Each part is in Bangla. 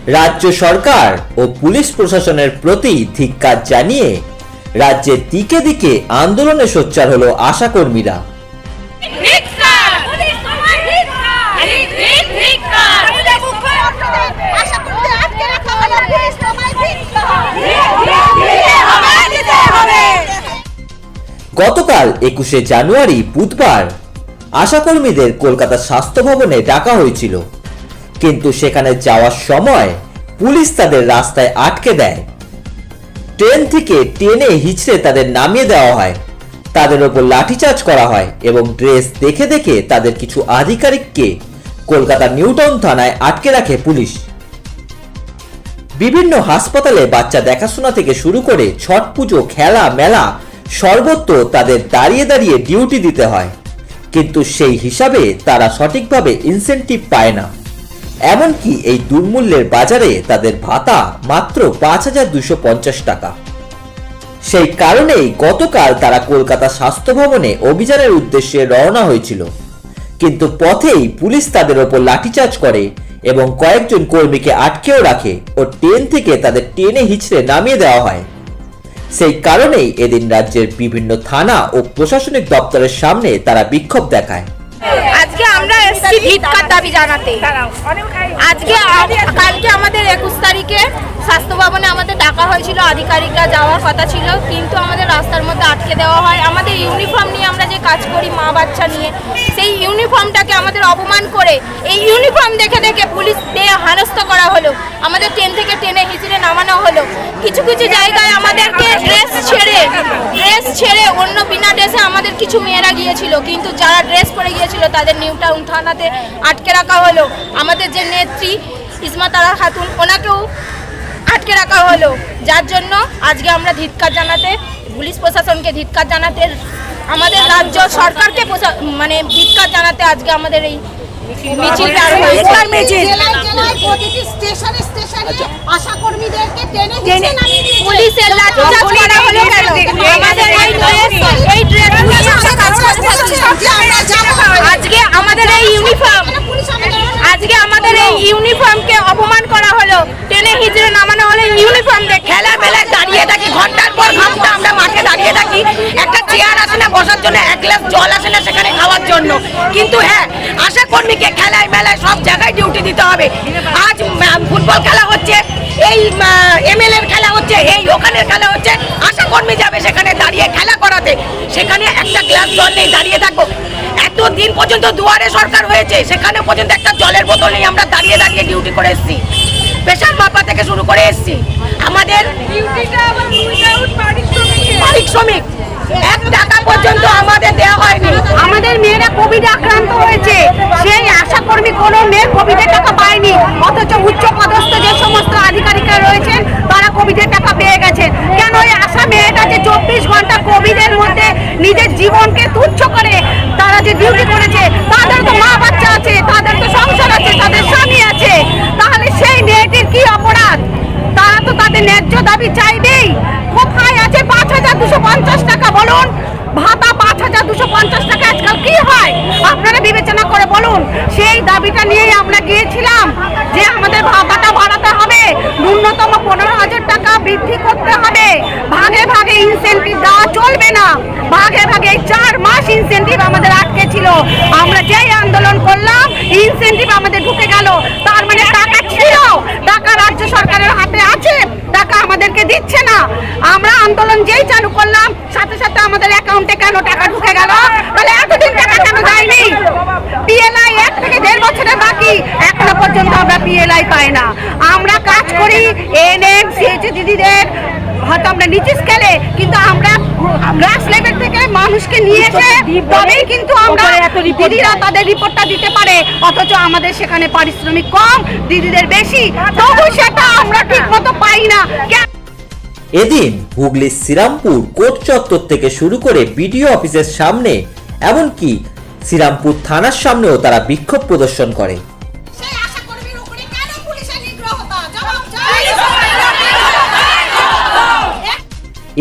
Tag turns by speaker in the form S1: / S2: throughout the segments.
S1: রাজ্য সরকার ও পুলিশ প্রশাসনের প্রতি ধিক্কার জানিয়ে রাজ্যের দিকে দিকে আন্দোলনে সোচ্চার হলো আশাকর্মীরা। গতকাল 21শে জানুয়ারি বুধবার আশাকর্মীদের কলকাতা স্বাস্থ্য ভবনে ডাকা হয়েছিল, কিন্তু সেখানে যাওয়ার সময় পুলিশ তাদের রাস্তায় আটকে দেয়। ট্রেন থেকে টেনে হিচড়ে তাদের নামিয়ে দেওয়া হয়, তাদের ওপর লাঠিচার্জ করা হয় এবং ড্রেস দেখে দেখে তাদের কিছু আধিকারিককে কলকাতা নিউটাউন থানায় আটকে রাখে পুলিশ। বিভিন্ন হাসপাতালে বাচ্চা দেখাশোনা থেকে শুরু করে ছট পুজো, খেলা, মেলা সর্বত্র তাদের দাঁড়িয়ে দাঁড়িয়ে ডিউটি দিতে হয়, কিন্তু সেই হিসাবে তারা সঠিকভাবে ইনসেনটিভ পায় না। এমনকি এই দুর্মূল্যের বাজারে তাদের ভাতা মাত্র ৫,২৫০ টাকা। সেই কারণেই গতকাল তারা কলকাতা স্বাস্থ্য ভবনে অভিযানের উদ্দেশ্যে রওনা হয়েছিল, কিন্তু পথেই পুলিশ তাদের ওপর লাঠিচার্জ করে এবং কয়েকজন কর্মীকে আটকেও রাখে ও ট্রেন থেকে তাদের টেনে হিচড়ে নামিয়ে দেওয়া হয়। সেই কারণেই এদিন রাজ্যের বিভিন্ন থানা ও প্রশাসনিক দপ্তরের সামনে তারা বিক্ষোভ দেখায়।
S2: আজকে আমরা এসেছি ধিক্কার দাবি জানাতে। কালকে আমাদের 21 তারিখে স্বাস্থ্য ভবনে আমাদের ডাকা হয়েছিল, আধিকারিকরা যাওয়ার কথা ছিল, কিন্তু আমাদের রাস্তার মধ্যে আটকে দেওয়া হয়। আমাদের ইউনিফর্ম নিয়ে আমরা যে কাজ করি মা বাচ্চা নিয়ে, সেই ইউনিফর্মটাকে আমাদের অপমান করে এই ইউনিফর্ম দেখে দেখে পুলিশ দিয়ে হেনস্থ করা হলো। আমাদের ট্রেন থেকে টেনে হিচড়ে নামানো হলো। কিছু কিছু জায়গায় আমাদেরকে ড্রেস ছেড়ে অন্য বিনা ড্রেসে আমাদের কিছু মেয়েরা গিয়েছিল, কিন্তু যারা ড্রেস পরে গিয়েছিল তাদের নিউটাউন থানাতে আটকে রাখা হলো। আমাদের যে নেত্রী ইসমাতারা খাতুন, ওনাকেও আটকে রাখা হলো, যার জন্য আজকে আমরা ধিক্কার জানাতে, পুলিশ প্রশাসনকে ধিক্কার জানাতে, আমাদের রাজ্য সরকারকে ধিক্কার জানাতে আজকে আমাদের এই মিছিলটা হয়েছে।
S3: প্রতিটি স্টেশনে আশাকর্মীদেরকে টেনে
S2: পুলিশের লাঠিচার্জ করা হলো কেন? আমাদের এই ড্রেস আজকে আমাদের এই ইউনিফর্মকে অপমান করা হলো, টেনে হিচড়ে নামানো হলো। ইউনিফর্ম দেখে
S4: খেলা মেলায় দাঁড়িয়ে থাকি, ঘন্টার পর ঘন্টা আমরা মাঠে দাঁড়িয়ে থাকি। একটা চেয়ার আসে না বসার জন্য, এক গ্লাস জল আসে না সেখানে খাওয়ার জন্য। কিন্তু হ্যাঁ, আশাকর্মীকে খেলায় মেলায় সব জায়গায় ডিউটি দিতে হবে। আজ ফুটবল খেলা হচ্ছে, এই এমএলএ খেলা হচ্ছে, এই ওখানের খেলা হচ্ছে, আশাকর্মী যাবে সেখানে দাঁড়িয়ে খেলা করাতে, সেখানে একটা গ্লাস জল নেই, দাঁড়িয়ে থাকবো। এতদিন পর্যন্ত দুয়ারে সরকার হয়েছে, সেখানে পর্যন্ত একটা জলের বোতল নেই, আমরা দাঁড়িয়ে দাঁড়িয়ে ডিউটি করে এসেছি। প্রেশার মাপা থেকে শুরু করে এসেছি। আমাদের পারিশ্রমিক 1 টাকা পর্যন্ত আমাদের দেওয়া হয়নি।
S3: আমাদের মেয়েরা কোভিডে আক্রান্ত হয়েছে, সেই আশাকর্মী কোনো মেয়ে কোভিডের টাকা পায়নি, অথচ উচ্চ পদস্থ যে সমস্ত আধিকারিকরা রয়েছেন তারা কোভিডের টাকা পেয়ে গেছেন। কেন ওই আশা মেয়েটা যে 24 ঘন্টা কোভিডের মধ্যে নিজের জীবনকে তুচ্ছ করে তারা যে ডিউটি করেছে, তাদের তো মা বাচ্চা আছে, তাদের তো সংসার আছে, তাদের স্বামী আছে, তাহলে সেই মেয়েটির কি অপরাধ? তারা তো তাদের ন্যায্য দাবি চাইবেই। কোথায় আছে ৫,২৫০ টাকা? বলুন, ভাতা ৫,২৫০ টাকা আজকাল কি হয় আপনারা বিবেচনা করে বলুন। সেই দাবিটা নিয়েই আমরা গিয়েছিলাম যে আমাদের ভাতাটা বাড়াতে হবে, ন্যূনতম ১৫,০০০ টাকা বৃদ্ধি করতে হবে, ভাগে ভাগে ইনসেনটিভ দেওয়া চলবে না, ভাগে ভাগে 4 মাস ইনসেনটিভ আমাদের আটকে ছিল। আমরা যেই আন্দোলন করলাম ইনসেনটিভ আমাদের ঢুকে গেল, তার মানে টাকা ছিল, টাকা রাজ্য সরকারের হাতে আছে, টাকা আমাদেরকে দিচ্ছে না। আমরা আন্দোলন যেই চালু করলাম সাথে সাথে আমাদের অ্যাকাউন্টে কেন টাকা ঢুকে গেল? তাহলে এতদিন টাকা কেন দেয়নি? পিএলআই 1 থেকে 1.5 বছরের বাকি, এখনো পর্যন্ত আমরা পিএলআই পাই না। আমরা কাজ করি এনএম সিএইচ দিদিদের, হয়তো আমরা নিচে স্কেলে, কিন্তু আমরা গ্রাস লেভেল থেকে মানুষকে নিয়ে এসে তবেই কিন্তু আমরা দিদিরা তাদের রিপোর্টটা দিতে পারে, অথচ আমাদের সেখানে পারিশ্রমিক কম, দিদিদের বেশি, তবু সেটা আমরা ঠিক মতো পাই না।
S1: এদিন হুগলির শ্রীরামপুর কোর্ট চত্বর থেকে শুরু করে বিডিও অফিসের সামনে, এমনকি শ্রীরামপুর থানার সামনেও তারা বিক্ষোভ প্রদর্শন করে।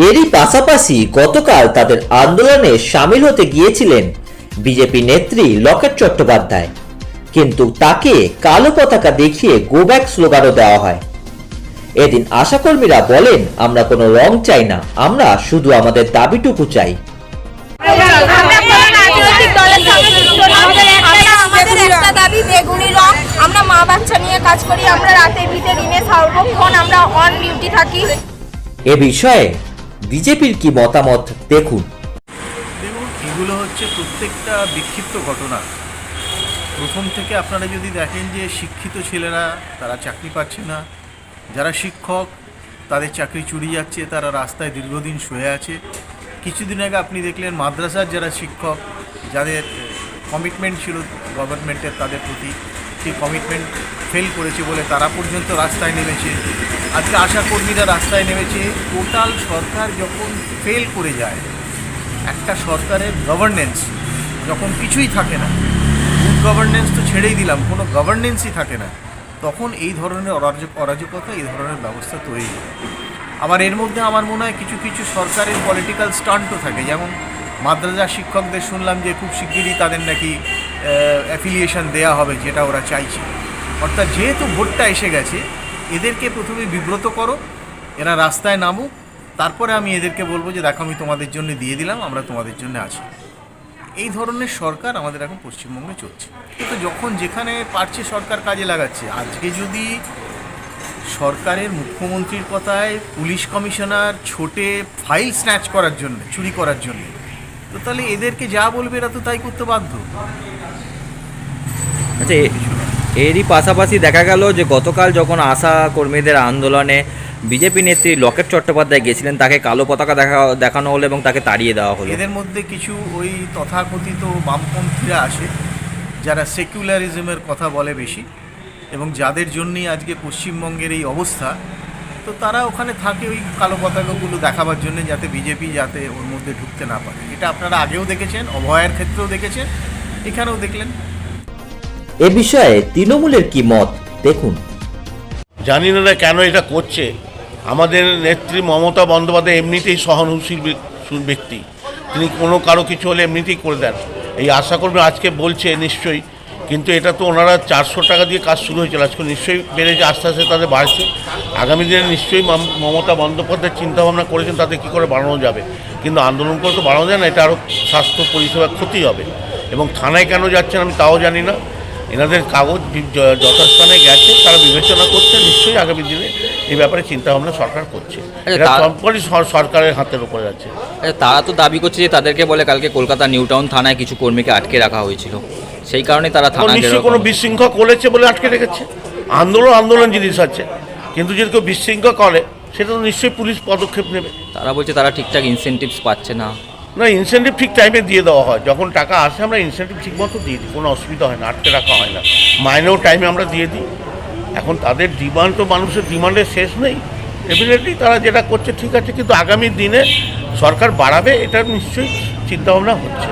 S1: এরই পাশাপাশি গতকাল তাদের আন্দোলনে সামিল হতে গিয়েছিলেন বিজেপি নেত্রী লকেট চট্টোপাধ্যায়। কিন্তু তাকে কালো পতাকা দেখিয়ে গো ব্যাক স্লোগানও দেওয়া হয়। এদিন আশাকর্মীরা বলেন, আমরা কোনো রং চাই না, আমরা শুধু আমাদের দাবিটুকু চাই।
S2: আমরা কোনো রাজনৈতিক দলের সঙ্গে যুক্ত নই। আমাদের একটা দাবি বেগুনি রং। আমরা মা বাচ্চা নিয়ে কাজ করি, আমরা রাতে ভিতরে দিনে সর্বক্ষণ আমরা অন ডিউটি থাকি।
S1: এ বিষয়ে বিজেপির কি মতামত দেখুন।
S5: দেখুন, এগুলো হচ্ছে প্রত্যেকটা বিক্ষিপ্ত ঘটনা। প্রথম থেকে আপনারা যদি দেখেন যে শিক্ষিত ছেলেরা তারা চাকরি পাচ্ছে না, যারা শিক্ষক তাদের চাকরি চুরি যাচ্ছে, তারা রাস্তায় দীর্ঘদিন শুয়ে আছে। কিছুদিন আগে আপনি দেখলেন মাদ্রাসার যারা শিক্ষক, যাদের কমিটমেন্ট ছিল গভর্নমেন্টের তাদের প্রতি, সেই কমিটমেন্ট ফেল করেছে বলে তারা পর্যন্ত রাস্তায় নেমেছে। আজকে আশাকর্মীরা রাস্তায় নেমেছে। টোটাল সরকার যখন ফেল করে যায়, একটা সরকারের গভর্নেন্স যখন কিছুই থাকে না, গুড গভর্নেন্স তো ছেড়েই দিলাম, কোনো গভর্নেন্সই থাকে না, তখন এই ধরনের অরাজকতা, এই ধরনের ব্যবস্থা তৈরি হয়। আবার এর মধ্যে আমার মনে হয় কিছু কিছু সরকারের পলিটিক্যাল স্টান্টও থাকে। যেমন মাদ্রাসা শিক্ষকদের শুনলাম যে খুব শিগগিরই তাদের নাকি অ্যাফিলিয়েশন দেয়া হবে, যেটা ওরা চাইছে। অর্থাৎ যেহেতু ভোটটা এসে গেছে, এদেরকে প্রথমে বিব্রত করো, এরা রাস্তায় নামুক, তারপরে আমি এদেরকে বলবো যে দেখো আমি তোমাদের জন্য দিয়ে দিলাম, আমরা তোমাদের জন্য আছি। এই ধরনের সরকার আমাদের এখন পশ্চিমবঙ্গে চলছে। কিন্তু যখন যেখানে পারছে সরকার কাজে লাগাচ্ছে। আজকে যদি সরকারের মুখ্যমন্ত্রীর কথায় পুলিশ কমিশনার ছোটে ফাইল স্ন্যাচ করার জন্য, চুরি করার জন্য, তো তাহলে এদেরকে যা বলবে এরা তো তাই করতে বাধ্য।
S6: আচ্ছা, এরই পাশাপাশি দেখা গেল যে গতকাল যখন আশা কর্মীদের আন্দোলনে বিজেপি নেত্রী লকেট চট্টোপাধ্যায় গেছিলেন, তাকে কালো পতাকা দেখানো হলো এবং তাকে তাড়িয়ে দেওয়া হলো।
S5: এদের মধ্যে কিছু ওই তথাকথিত বামপন্থীরা আসে, যারা সেকুলারিজমের কথা বলে বেশি, এবং যাদের জন্যই আজকে পশ্চিমবঙ্গের এই অবস্থা। তো তারা ওখানে থাকে ওই কালো পতাকাগুলো দেখাবার জন্য, যাতে বিজেপি যাতে ওর মধ্যে ঢুকতে না পারে। এটা আপনারা আগেও দেখেছেন, অভয়ের ক্ষেত্রেও দেখেছেন, এখানেও দেখলেন।
S1: এ বিষয়ে তৃণমূলের কি মত দেখুন।
S7: জানি না কেন এটা করছে। আমাদের নেত্রী মমতা বন্দ্যোপাধ্যায় এমনিতেই সহানুশীল ব্যক্তি, তিনি কোনো কারো কিছু হলে এমনিতেই করে দেন। এই আশাকর্মী আজকে বলছে নিশ্চয়ই, কিন্তু এটা তো ওনারা 400 টাকা দিয়ে কাজ শুরু হয়েছিল, আজকে নিশ্চয়ই বেড়েছে, আস্তে আস্তে তাদের বাড়ছে। আগামী দিনে নিশ্চয়ই মমতা বন্দ্যোপাধ্যায় চিন্তাভাবনা করেছেন তাদের কী করে বাড়ানো যাবে, কিন্তু আন্দোলন করে তো বাড়ানো যায় না, এটা আরও স্বাস্থ্য পরিষেবার ক্ষতি হবে। এবং থানায় কেন যাচ্ছেন আমি তাও জানি না। এনাদের কাগজ যথাস্থানে গেছে, তারা বিবেচনা করছে, নিশ্চয়ই আগামী দিনে এই ব্যাপারে চিন্তাভাবনা সরকার করছে। এটা সম্পূর্ণ সরকারের হাতের উপরে আছে।
S6: তারা তো দাবি করছে যে তাদেরকে বলে কালকে কলকাতা নিউ টাউন থানায় কিছু কর্মীকে আটকে রাখা হয়েছিল, সেই কারণে তারা থানা
S7: নিশ্চয়ই কোনো বিশৃঙ্খলা করেছে বলে আটকে রেখেছে। আন্দোলন জিনিস আছে, কিন্তু যদি কেউ বিশৃঙ্খলা করে সেটা তো নিশ্চয়ই পুলিশ পদক্ষেপ নেবে।
S6: তারা বলছে তারা ঠিকঠাক ইনসেনটিভস পাচ্ছে না।
S7: না, ইনসেন্টিভ ঠিক টাইমে দিয়ে দেওয়া হয়, যখন টাকা আসে আমরা ইনসেন্টিভ ঠিক মতো দিয়ে দিই, কোনো অসুবিধা হয় না, আটকে রাখা হয় না, মাইনেও টাইমে আমরা দিয়ে দিই। এখন তাদের ডিমান্ড তো মানুষের ডিমান্ডের শেষ নেই, ডেফিনেটলি তারা যেটা করছে ঠিক আছে, কিন্তু আগামী দিনে সরকার বাড়াবে এটা নিশ্চয়ই চিন্তাভাবনা হচ্ছে।